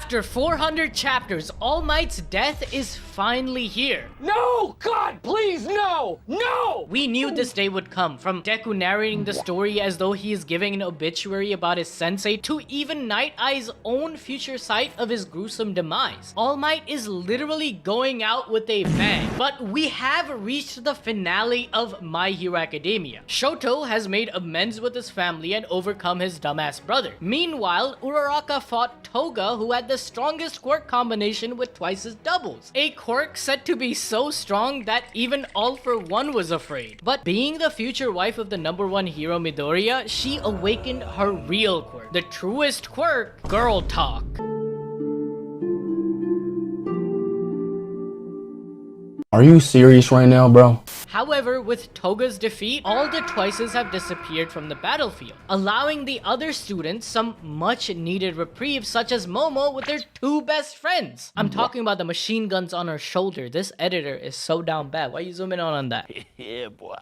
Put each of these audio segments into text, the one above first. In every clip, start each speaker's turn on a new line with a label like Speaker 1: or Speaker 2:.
Speaker 1: After 400 chapters, All Might's death is finally here.
Speaker 2: No! God, please, no! No!
Speaker 1: We knew this day would come, from Deku narrating the story as though he is giving an obituary about his sensei, to even Night Eye's own future sight of his gruesome demise. All Might is literally going out with a bang. But we have reached the finale of My Hero Academia. Shoto has made amends with his family and overcome his dumbass brother. Meanwhile, Uraraka fought Toga, who had the strongest quirk combination with twice his doubles. A quirk said to be so strong that even All For One was afraid. But being the future wife of the #1 hero Midoriya, she awakened her real quirk. The truest quirk, girl talk.
Speaker 3: Are you serious right now, bro?
Speaker 1: However, with Toga's defeat, all the Twices have disappeared from the battlefield, allowing the other students some much needed reprieve, such as Momo with her 2 best friends. I'm talking about the machine guns on her shoulder. This editor is so down bad. Why are you zooming on that?
Speaker 2: Yeah, boy.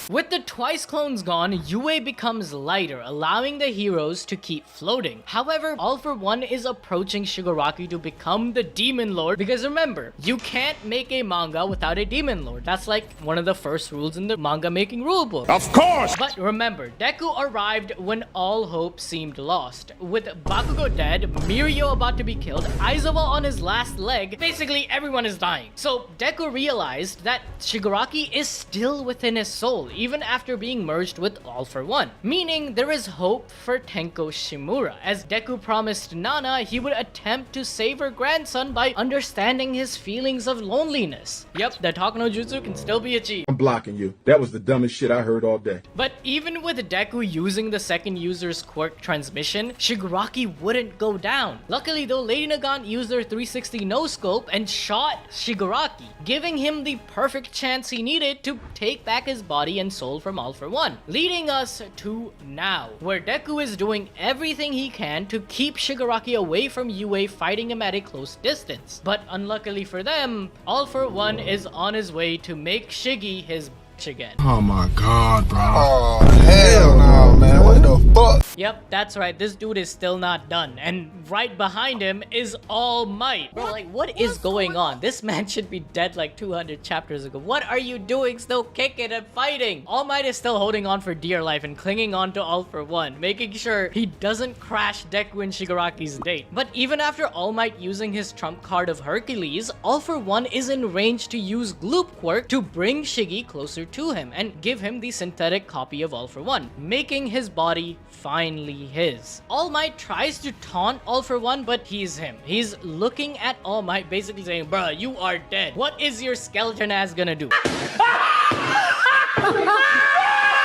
Speaker 1: With the Twice clones gone, Yue becomes lighter, allowing the heroes to keep floating. However, All For One is approaching Shigaraki to become the Demon Lord, because remember, you can't make a manga without a Demon Lord. That's like one of the first rules in the manga making rulebook.
Speaker 3: Of course!
Speaker 1: But remember, Deku arrived when all hope seemed lost. With Bakugo dead, Mirio about to be killed, Aizawa on his last leg, basically everyone is dying. So Deku realized that Shigaraki is still within his soul, even after being merged with All For One. Meaning there is hope for Tenko Shimura, as Deku promised Nana he would attempt to save her grandson by understanding his feelings of loneliness. Yep, the Talk no Jutsu can still be achieved.
Speaker 4: I'm blocking you. That was the dumbest shit I heard all day.
Speaker 1: But even with Deku using the second user's quirk transmission, Shigaraki wouldn't go down. Luckily though, Lady Nagant used her 360 no-scope and shot Shigaraki, giving him the perfect chance he needed to take back his body and soul from All For One. Leading us to now, where Deku is doing everything he can to keep Shigaraki away from Yue, fighting him at a close distance. But unluckily for them, All For One is on his way to make Shiggy his bitch again.
Speaker 3: Oh my god, bro.
Speaker 5: Oh, hell no, man. What the fuck?
Speaker 1: Yep, that's right. This dude is still not done. And right behind him is All Might. Bro, like, what is going on? This man should be dead like 200 chapters ago. What are you doing still kicking and fighting? All Might is still holding on for dear life and clinging on to All For One, making sure he doesn't crash Deku and Shigaraki's date. But even after All Might using his trump card of Hercules, All For One is in range to use Gloop Quirk to bring Shiggy closer to him and give him the synthetic copy of All For One, making his body finally his. All Might tries to taunt All For One, but he's him. He's looking at All Might, basically saying, bruh, you are dead. What is your skeleton ass gonna do?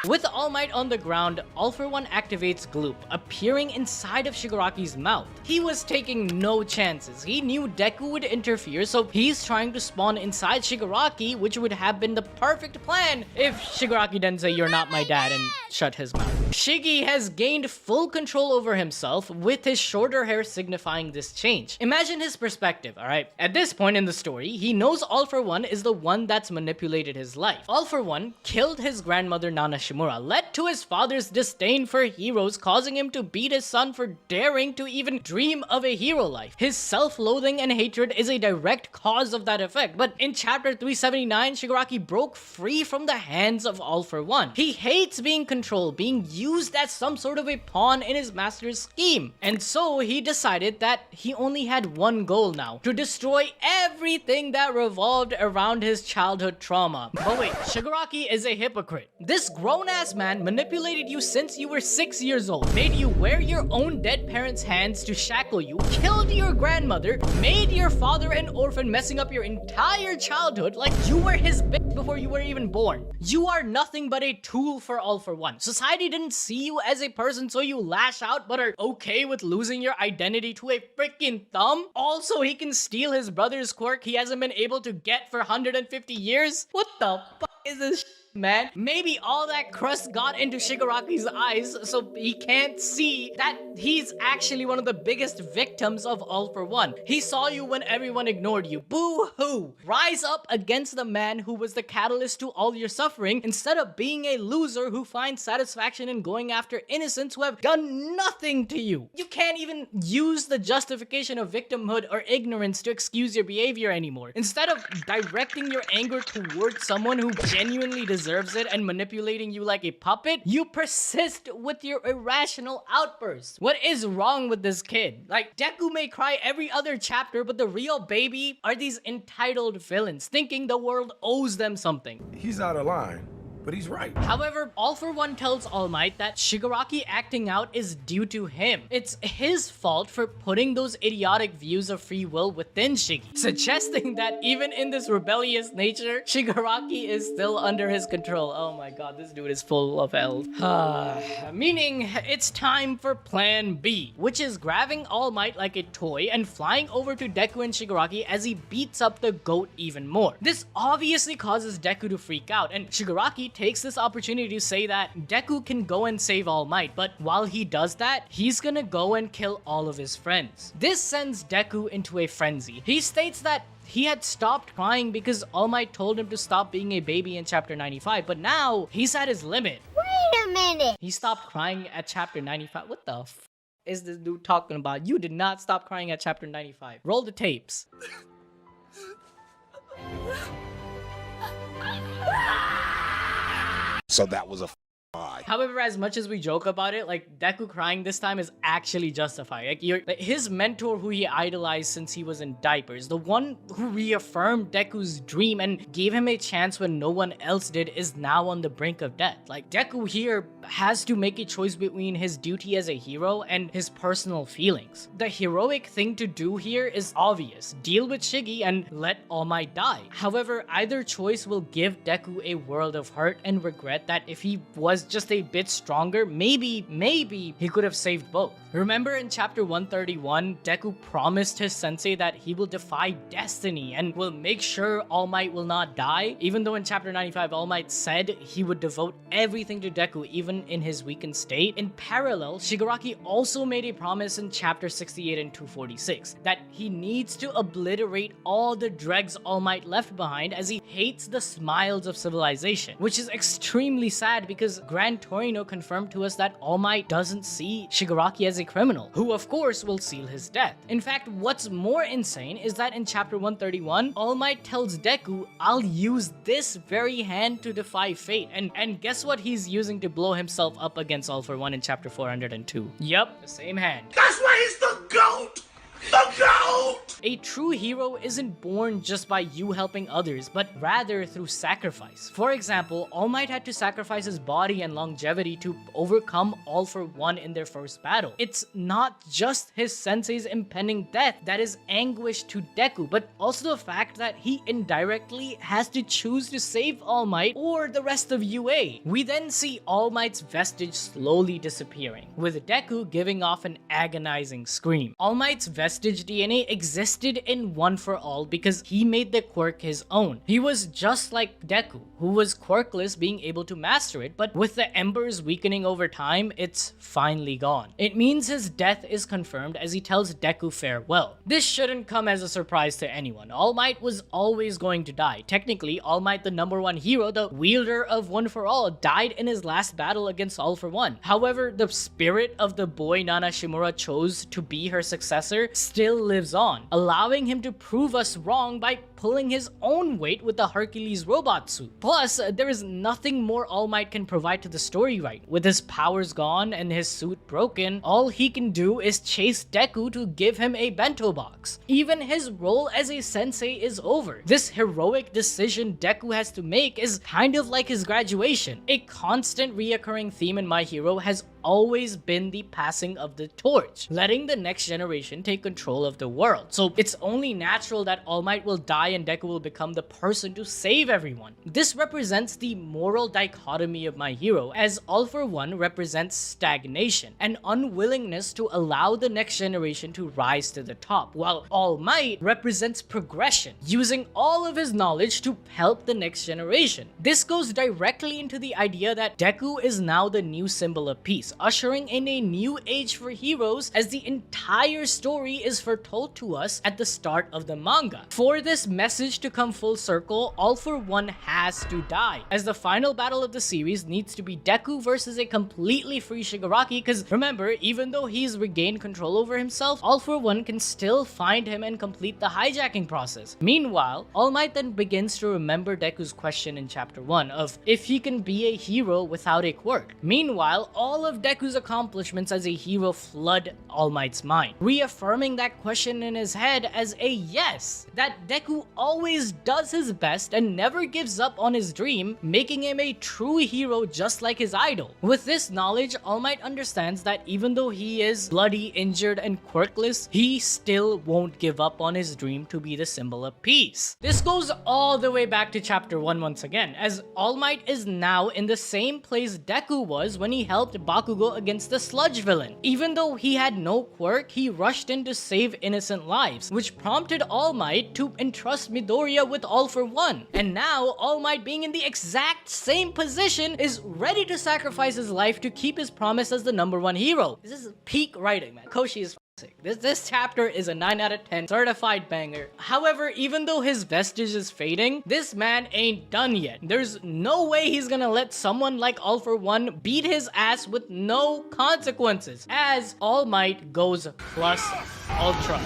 Speaker 1: With All Might on the ground, All For One activates Gloop, appearing inside of Shigaraki's mouth. He was taking no chances. He knew Deku would interfere, so he's trying to spawn inside Shigaraki, which would have been the perfect plan if Shigaraki didn't say, "You're not my dad," and shut his mouth. Shiggy has gained full control over himself, with his shorter hair signifying this change. Imagine his perspective, alright? At this point in the story, he knows All For One is the one that's manipulated his life. All For One killed his grandmother Nana Shimura, led to his father's disdain for heroes, causing him to beat his son for daring to even dream of a hero life. His self-loathing and hatred is a direct cause of that effect, but in chapter 379, Shigaraki broke free from the hands of All For One. He hates being controlled, being used as some sort of a pawn in his master's scheme. And so he decided that he only had one goal now: to destroy everything that revolved around his childhood trauma. But wait, Shigaraki is a hypocrite. This grown-ass man manipulated you since you were 6 years old, made you wear your own dead parents' hands to shackle you, killed your grandmother, made your father an orphan, messing up your entire childhood like you were his bitch before you were even born. You are nothing but a tool for All For One. Society didn't see you as a person, so you lash out but are okay with losing your identity to a freaking thumb? Also, he can steal his brother's quirk he hasn't been able to get for 150 years? What the fuck is this man? Maybe all that crust got into Shigaraki's eyes so he can't see that he's actually one of the biggest victims of All for One. He saw you when everyone ignored you. Boo-hoo! Rise up against the man who was the catalyst to all your suffering instead of being a loser who finds satisfaction in going after innocents who have done nothing to you. You can't even use the justification of victimhood or ignorance to excuse your behavior anymore. Instead of directing your anger towards someone who genuinely deserves it and manipulating you like a puppet, you persist with your irrational outbursts. What is wrong with this kid? Like, Deku may cry every other chapter, but the real baby are these entitled villains, thinking the world owes them something.
Speaker 5: He's out of line, but he's right.
Speaker 1: However, All for One tells All Might that Shigaraki acting out is due to him. It's his fault for putting those idiotic views of free will within Shiggy, suggesting that even in this rebellious nature, Shigaraki is still under his control. Oh my god, this dude is full of hell. Meaning, it's time for Plan B, which is grabbing All Might like a toy and flying over to Deku and Shigaraki as he beats up the goat even more. This obviously causes Deku to freak out, and Shigaraki takes this opportunity to say that Deku can go and save All Might, but while he does that, he's gonna go and kill all of his friends. This sends Deku into a frenzy. He states that he had stopped crying because All Might told him to stop being a baby in chapter 95, but now he's at his limit.
Speaker 6: Wait a minute!
Speaker 1: He stopped crying at chapter 95. What the f is this dude talking about? You did not stop crying at chapter 95. Roll the tapes.
Speaker 5: So that was a lie.
Speaker 1: However, as much as we joke about it, like, Deku crying this time is actually justified. Like, his mentor who he idolized since he was in diapers, the one who reaffirmed Deku's dream and gave him a chance when no one else did, is now on the brink of death. Like, Deku here has to make a choice between his duty as a hero and his personal feelings. The heroic thing to do here is obvious. Deal with Shiggy and let All Might die. However, either choice will give Deku a world of hurt and regret that if he was just a bit stronger, maybe he could have saved both. Remember in chapter 131, Deku promised his sensei that he will defy destiny and will make sure All Might will not die, even though in chapter 95 All Might said he would devote everything to Deku even in his weakened state. In parallel, Shigaraki also made a promise in chapter 68 and 246 that he needs to obliterate all the dregs All Might left behind as he hates the smiles of civilization, which is extremely sad because Gran Torino confirmed to us that All Might doesn't see Shigaraki as a criminal, who of course will seal his death. In fact, what's more insane is that in chapter 131, All Might tells Deku, "I'll use this very hand to defy fate," and guess what he's using to blow himself up against All for One in chapter 402? Yup, the same hand.
Speaker 5: That's why he's the GOAT! The GOAT!
Speaker 1: A true hero isn't born just by you helping others, but rather through sacrifice. For example, All Might had to sacrifice his body and longevity to overcome All for One in their first battle. It's not just his sensei's impending death that is anguish to Deku, but also the fact that he indirectly has to choose to save All Might or the rest of UA. We then see All Might's vestige slowly disappearing, with Deku giving off an agonizing scream. All Might's vestige DNA existed in One for All because he made the quirk his own. He was just like Deku, who was quirkless, being able to master it, but with the embers weakening over time, it's finally gone. It means his death is confirmed as he tells Deku farewell. This shouldn't come as a surprise to anyone. All Might was always going to die. Technically, All Might, the #1 hero, the wielder of One for All, died in his last battle against All for One. However, the spirit of the boy Nana Shimura chose to be her successor still lives on, allowing him to prove us wrong by pulling his own weight with the Hercules robot suit. Plus, there is nothing more All Might can provide to the story right. With his powers gone and his suit broken, all he can do is chase Deku to give him a bento box. Even his role as a sensei is over. This heroic decision Deku has to make is kind of like his graduation. A constant reoccurring theme in My Hero has always been the passing of the torch, letting the next generation take control of the world. So it's only natural that All Might will die and Deku will become the person to save everyone. This represents the moral dichotomy of my hero, as All for One represents stagnation, an unwillingness to allow the next generation to rise to the top, while All Might represents progression, using all of his knowledge to help the next generation. This goes directly into the idea that Deku is now the new symbol of peace, ushering in a new age for heroes, as the entire story is foretold to us at the start of the manga. For this message to come full circle, All for One has to die, as the final battle of the series needs to be Deku versus a completely free Shigaraki, because remember, even though he's regained control over himself, All for One can still find him and complete the hijacking process. Meanwhile, All Might then begins to remember Deku's question in chapter 1 of if he can be a hero without a quirk. Meanwhile, all of Deku's accomplishments as a hero flood All Might's mind, reaffirming that question in his head as a yes, that Deku always does his best and never gives up on his dream, making him a true hero just like his idol. With this knowledge, All Might understands that even though he is bloody, injured, and quirkless, he still won't give up on his dream to be the symbol of peace. This goes all the way back to chapter 1 once again, as All Might is now in the same place Deku was when he helped Bakugo against the sludge villain. Even though he had no quirk, he rushed in to save innocent lives, which prompted All Might to entrust Midoriya with All for One. And now, All Might, being in the exact same position, is ready to sacrifice his life to keep his promise as the #1 hero. This is peak writing, man. Koshi is sick. This chapter is a 9 out of 10 certified banger. However, even though his vestige is fading, this man ain't done yet. There's no way he's gonna let someone like All for One beat his ass with no consequences, as All Might goes plus ultra.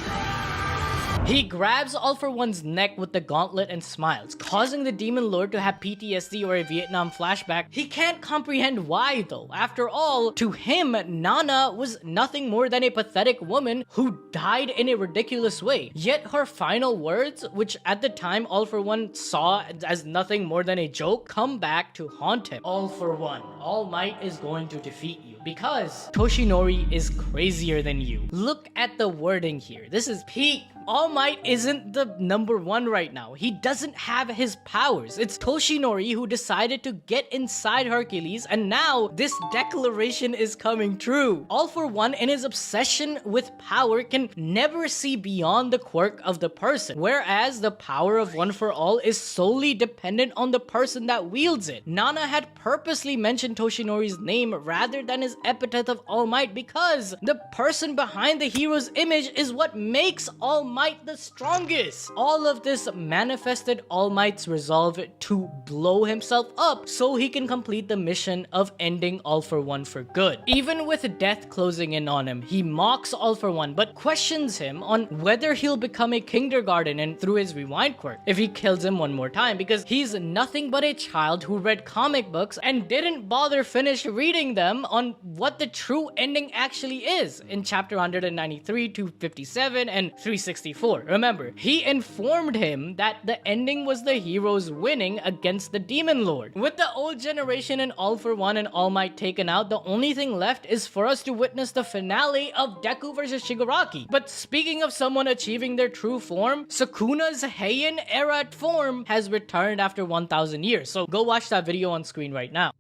Speaker 1: He grabs All for One's neck with the gauntlet and smiles, causing the Demon Lord to have PTSD or a Vietnam flashback. He can't comprehend why though. After all, to him, Nana was nothing more than a pathetic woman who died in a ridiculous way. Yet her final words, which at the time All for One saw as nothing more than a joke, come back to haunt him. All for One, All Might is going to defeat you because Toshinori is crazier than you. Look at the wording here. This is peak. All Might isn't the #1 right now. He doesn't have his powers. It's Toshinori who decided to get inside Hercules, and now this declaration is coming true. All for One, in his obsession with power, can never see beyond the quirk of the person, whereas the power of One for All is solely dependent on the person that wields it. Nana had purposely mentioned Toshinori's name rather than his epithet of All Might because the person behind the hero's image is what makes All Might the strongest. All of this manifested All Might's resolve to blow himself up so he can complete the mission of ending All for One for good. Even with death closing in on him, he mocks All for One but questions him on whether he'll become a kindergarten and through his rewind quirk if he kills him one more time, because he's nothing but a child who read comic books and didn't bother finish reading them on what the true ending actually is in chapter 193 to 57 and 364. Remember, he informed him that the ending was the heroes winning against the Demon Lord. With the old generation and All for One and All Might taken out, the only thing left is for us to witness the finale of Deku versus Shigaraki. But speaking of someone achieving their true form, Sukuna's Heian era form has returned after 1,000 years. So go watch that video on screen right now.